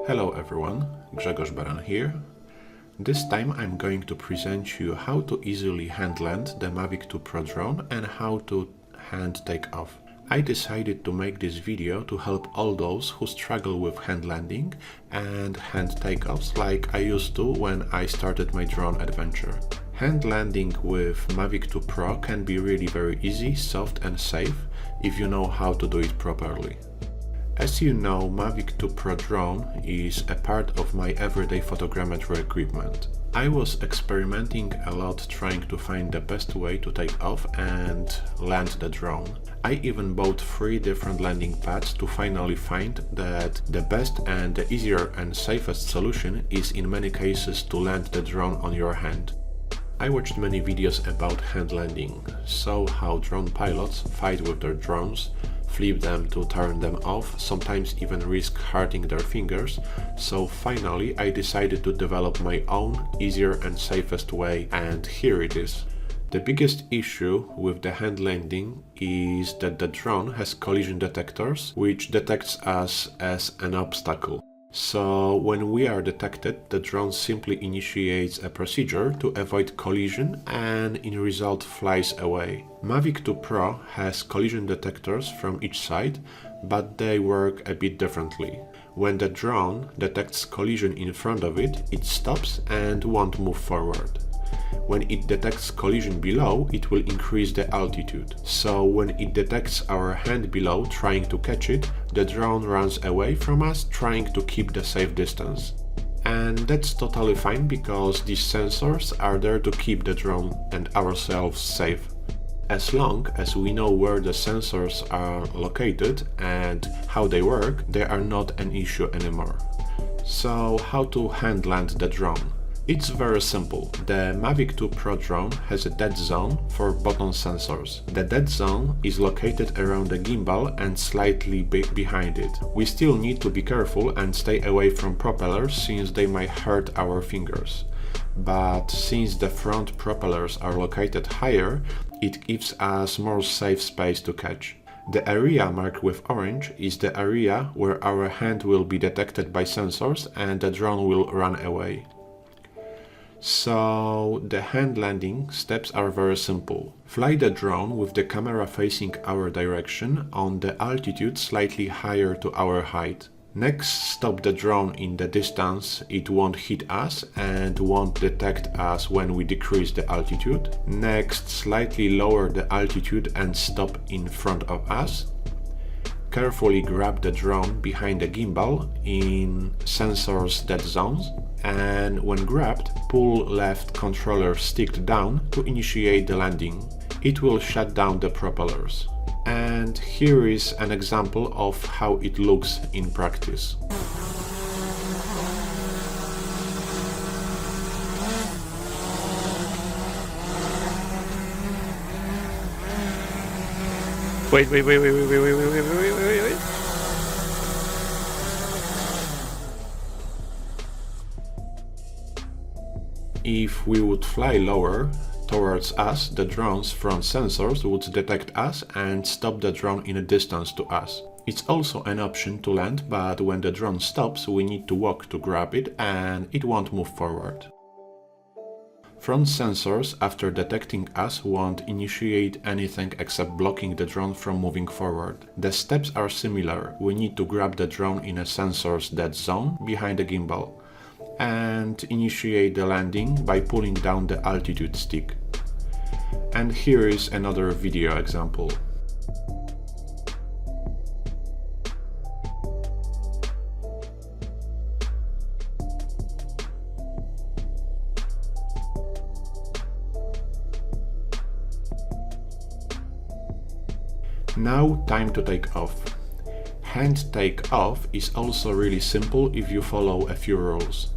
Hello everyone, Grzegorz Baran here. This time I'm going to present you how to easily hand land the Mavic 2 Pro drone and how to hand take off. I decided to make this video to help all those who struggle with hand landing and hand takeoffs like I used to when I started my drone adventure. Hand landing with Mavic 2 Pro can be really very easy, soft and safe if you know how to do it properly. As you know, Mavic 2 Pro drone is a part of my everyday photogrammetry equipment. I was experimenting a lot trying to find the best way to take off and land the drone. I even bought 3 different landing pads to finally find that the best and the easier and safest solution is in many cases to land the drone on your hand. I watched many videos about hand landing, saw how drone pilots fight with their drones, flip them to turn them off, sometimes even risk hurting their fingers, so finally I decided to develop my own, easier and safest way, and here it is. The biggest issue with the hand landing is that the drone has collision detectors, which detects us as an obstacle. So when we are detected, the drone simply initiates a procedure to avoid collision and in result flies away. Mavic 2 Pro has collision detectors from each side, but they work a bit differently. When the drone detects collision in front of it, it stops and won't move forward. When it detects collision below, it will increase the altitude. So when it detects our hand below trying to catch it, the drone runs away from us trying to keep the safe distance. And that's totally fine because these sensors are there to keep the drone and ourselves safe. As long as we know where the sensors are located and how they work, they are not an issue anymore. So how to hand land the drone? It's very simple. The Mavic 2 Pro drone has a dead zone for button sensors. The dead zone is located around the gimbal and slightly behind it. We still need to be careful and stay away from propellers since they might hurt our fingers. But since the front propellers are located higher, it gives us more safe space to catch. The area marked with orange is the area where our hand will be detected by sensors and the drone will run away. So the hand landing steps are very simple. Fly the drone with the camera facing our direction on the altitude slightly higher to our height. Next, stop the drone in the distance it won't hit us and won't detect us when we decrease the altitude. Next, slightly lower the altitude and stop in front of us. Carefully grab the drone behind the gimbal in sensors dead zones, and when grabbed, pull left controller stick down to initiate the landing. It will shut down the propellers. And here is an example of how it looks in practice. Wait. If we would fly lower towards us, the drone's front sensors would detect us and stop the drone in a distance to us. It's also an option to land, but when the drone stops, we need to walk to grab it and it won't move forward. Front sensors, after detecting us, won't initiate anything except blocking the drone from moving forward. The steps are similar. We need to grab the drone in a sensor's dead zone behind the gimbal and initiate the landing by pulling down the altitude stick. And here is another video example. Now time to take off. Hand take off is also really simple if you follow a few rules.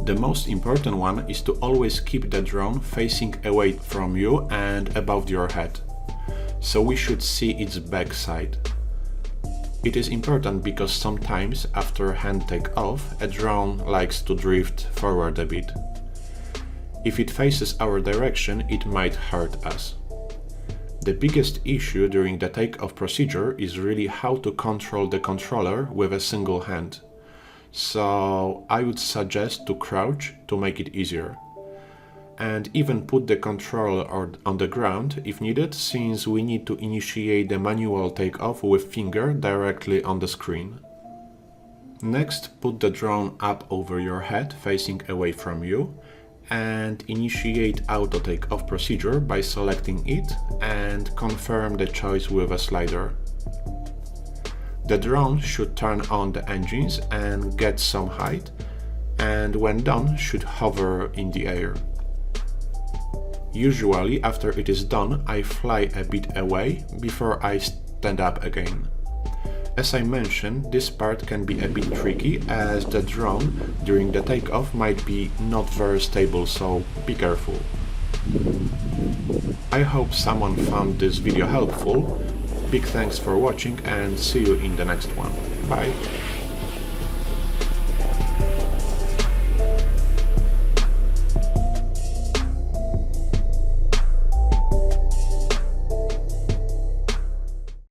The most important one is to always keep the drone facing away from you and above your head. So we should see its back side. It is important because sometimes after hand take off, a drone likes to drift forward a bit. If it faces our direction, it might hurt us. The biggest issue during the takeoff procedure is really how to control the controller with a single hand. so I would suggest to crouch to make it easier. And even put the controller on the ground if needed, since we need to initiate the manual takeoff with finger directly on the screen. Next, put the drone up over your head, facing away from you, and initiate auto takeoff procedure by selecting it and confirm the choice with a slider. The drone should turn on the engines and get some height, and when done should hover in the air. Usually after it is done, I fly a bit away before I stand up again. As I mentioned, this part can be a bit tricky as the drone during the takeoff might be not very stable, so be careful. I hope someone found this video helpful. Big thanks for watching and see you in the next one. Bye!